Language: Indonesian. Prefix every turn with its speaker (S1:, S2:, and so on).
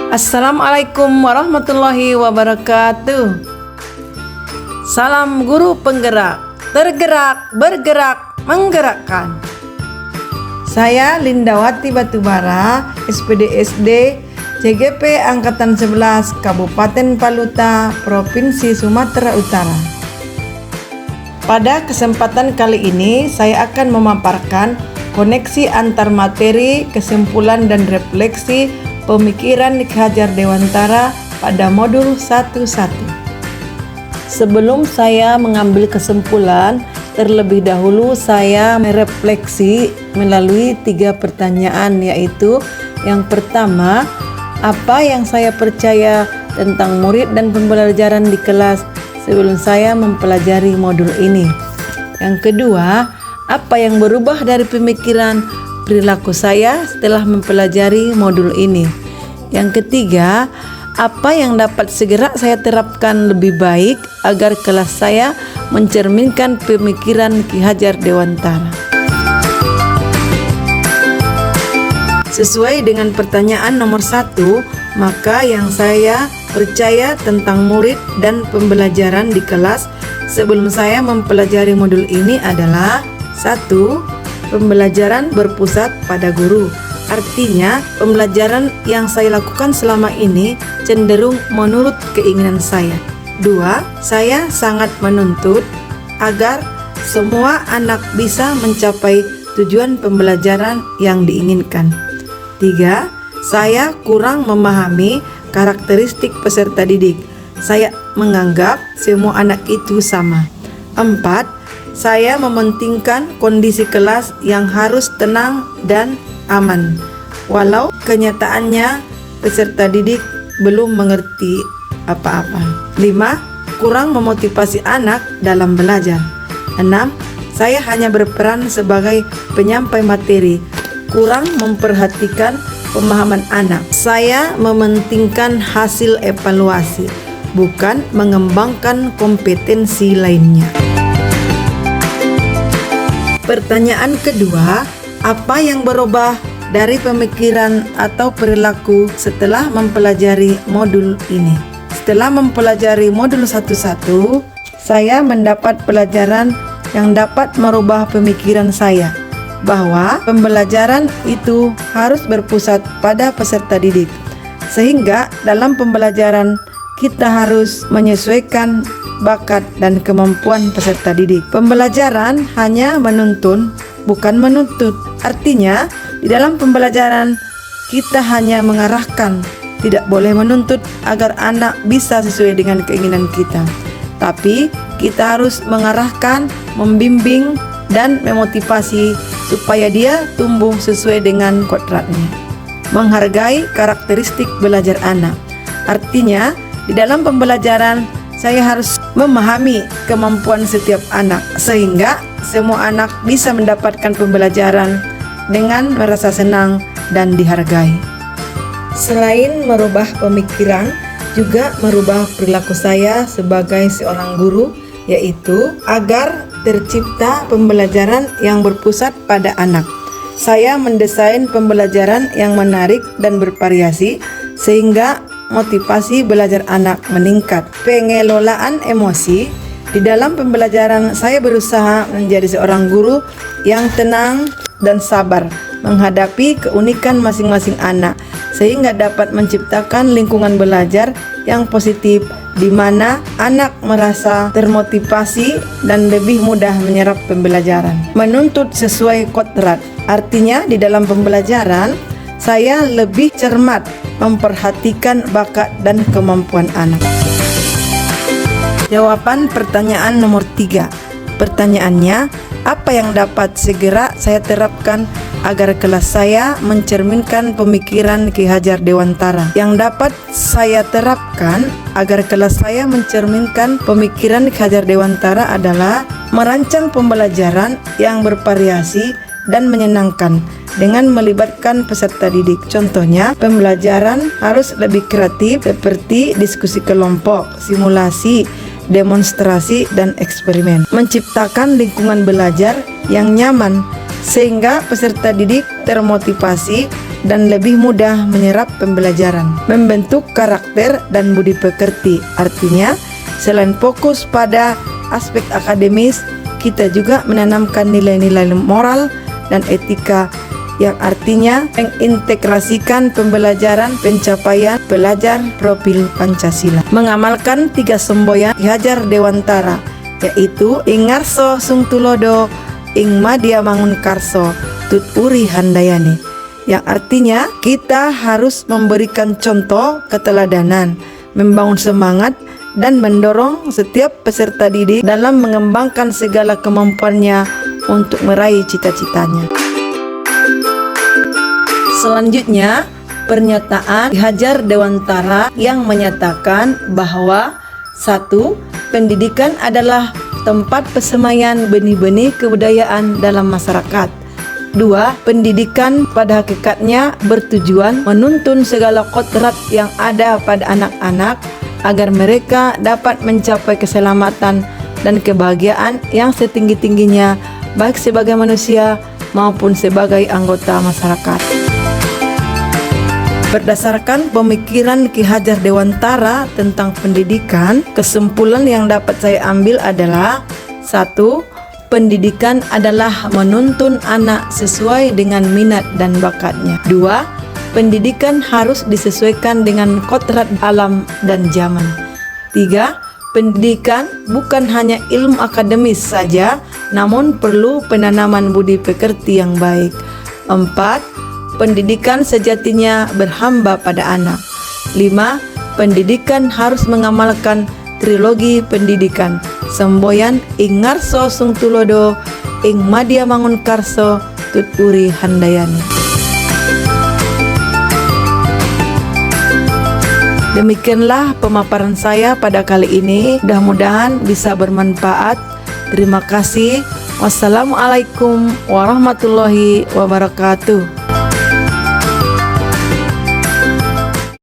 S1: Assalamualaikum warahmatullahi wabarakatuh. Salam guru penggerak, tergerak, bergerak, menggerakkan. Saya Lindawati Batubara, SPD SD CGP Angkatan 11 Kabupaten Paluta, Provinsi Sumatera Utara. Pada kesempatan kali ini saya akan memaparkan koneksi antar materi, kesimpulan dan refleksi pemikiran Ki Hajar Dewantara pada modul 1.1. Sebelum saya mengambil kesimpulan, terlebih dahulu saya merefleksi melalui 3 pertanyaan, yaitu yang pertama, apa yang saya percaya tentang murid dan pembelajaran di kelas sebelum saya mempelajari modul ini. Yang kedua, apa yang berubah dari pemikiran perilaku saya setelah mempelajari modul ini. Yang ketiga, apa yang dapat segera saya terapkan lebih baik agar kelas saya mencerminkan pemikiran Ki Hajar Dewantara. Sesuai dengan pertanyaan nomor 1, maka yang saya percaya tentang murid dan pembelajaran di kelas sebelum saya mempelajari modul ini adalah 1. Pembelajaran berpusat pada guru. Artinya, pembelajaran yang saya lakukan selama ini cenderung menurut keinginan saya. 2. Saya sangat menuntut agar semua anak bisa mencapai tujuan pembelajaran yang diinginkan. 3. Saya kurang memahami karakteristik peserta didik. Saya menganggap semua anak itu sama. 4. Saya mementingkan kondisi kelas yang harus tenang dan aman, walau kenyataannya peserta didik belum mengerti apa-apa. 5. Kurang memotivasi anak dalam belajar. 6. Saya hanya berperan sebagai penyampai materi, kurang memperhatikan pemahaman anak. Saya mementingkan hasil evaluasi, bukan mengembangkan kompetensi lainnya. Pertanyaan kedua, apa yang berubah dari pemikiran atau perilaku setelah mempelajari modul ini? Setelah mempelajari modul 1.1, saya mendapat pelajaran yang dapat merubah pemikiran saya, bahwa pembelajaran itu harus berpusat pada peserta didik. Sehingga dalam pembelajaran kita harus menyesuaikan bakat dan kemampuan peserta didik. Pembelajaran hanya menuntun, bukan menuntut. Artinya, di dalam pembelajaran kita hanya mengarahkan, tidak boleh menuntut agar anak bisa sesuai dengan keinginan kita. Tapi, kita harus mengarahkan, membimbing, dan memotivasi supaya dia tumbuh sesuai dengan kodratnya. Menghargai karakteristik belajar anak. Artinya, di dalam pembelajaran saya harus memahami kemampuan setiap anak sehingga semua anak bisa mendapatkan pembelajaran dengan merasa senang dan dihargai. Selain merubah pemikiran, juga merubah perilaku saya sebagai seorang guru, yaitu agar tercipta pembelajaran yang berpusat pada anak. Saya mendesain pembelajaran yang menarik dan bervariasi sehingga motivasi belajar anak meningkat. Pengelolaan emosi. Di dalam pembelajaran saya berusaha menjadi seorang guru yang tenang dan sabar menghadapi keunikan masing-masing anak sehingga dapat menciptakan lingkungan belajar yang positif di mana anak merasa termotivasi dan lebih mudah menyerap pembelajaran. Menuntut sesuai kodrat. Artinya di dalam pembelajaran saya lebih cermat memperhatikan bakat dan kemampuan anak. Jawaban pertanyaan nomor 3. Pertanyaannya, apa yang dapat segera saya terapkan agar kelas saya mencerminkan pemikiran Ki Hajar Dewantara? Yang dapat saya terapkan agar kelas saya mencerminkan pemikiran Ki Hajar Dewantara adalah merancang pembelajaran yang bervariasi dan menyenangkan dengan melibatkan peserta didik. Contohnya, pembelajaran harus lebih kreatif seperti diskusi kelompok, simulasi, demonstrasi, dan eksperimen. Menciptakan lingkungan belajar yang nyaman sehingga peserta didik termotivasi dan lebih mudah menyerap pembelajaran. Membentuk karakter dan budi pekerti, artinya selain fokus pada aspek akademis, kita juga menanamkan nilai-nilai moral dan etika yang artinya mengintegrasikan pembelajaran pencapaian pelajar profil Pancasila. Mengamalkan 3 semboyan Ki Hajar Dewantara, yaitu ing ngarso sung tulodo, ing madya mangun karso, tut uri handayani, yang artinya kita harus memberikan contoh keteladanan, membangun semangat dan mendorong setiap peserta didik dalam mengembangkan segala kemampuannya untuk meraih cita-citanya. Selanjutnya, pernyataan Ki Hajar Dewantara yang menyatakan bahwa 1. Pendidikan adalah tempat pesemaian benih-benih kebudayaan dalam masyarakat. 2. Pendidikan pada hakikatnya bertujuan menuntun segala kodrat yang ada pada anak-anak agar mereka dapat mencapai keselamatan dan kebahagiaan yang setinggi-tingginya, baik sebagai manusia maupun sebagai anggota masyarakat. Berdasarkan pemikiran Ki Hajar Dewantara tentang pendidikan, kesimpulan yang dapat saya ambil adalah 1. Pendidikan adalah menuntun anak sesuai dengan minat dan bakatnya. 2. Pendidikan harus disesuaikan dengan kodrat alam dan zaman. 3. Pendidikan bukan hanya ilmu akademis saja, namun perlu penanaman budi pekerti yang baik. 4. Pendidikan sejatinya berhamba pada anak. 5. Pendidikan harus mengamalkan trilogi pendidikan, semboyan ing ngarso sung tulodo, ing madya mangun karso, tut uri handayani. Demikianlah pemaparan saya pada kali ini. Mudah-mudahan bisa bermanfaat. Terima kasih. Wassalamualaikum warahmatullahi wabarakatuh.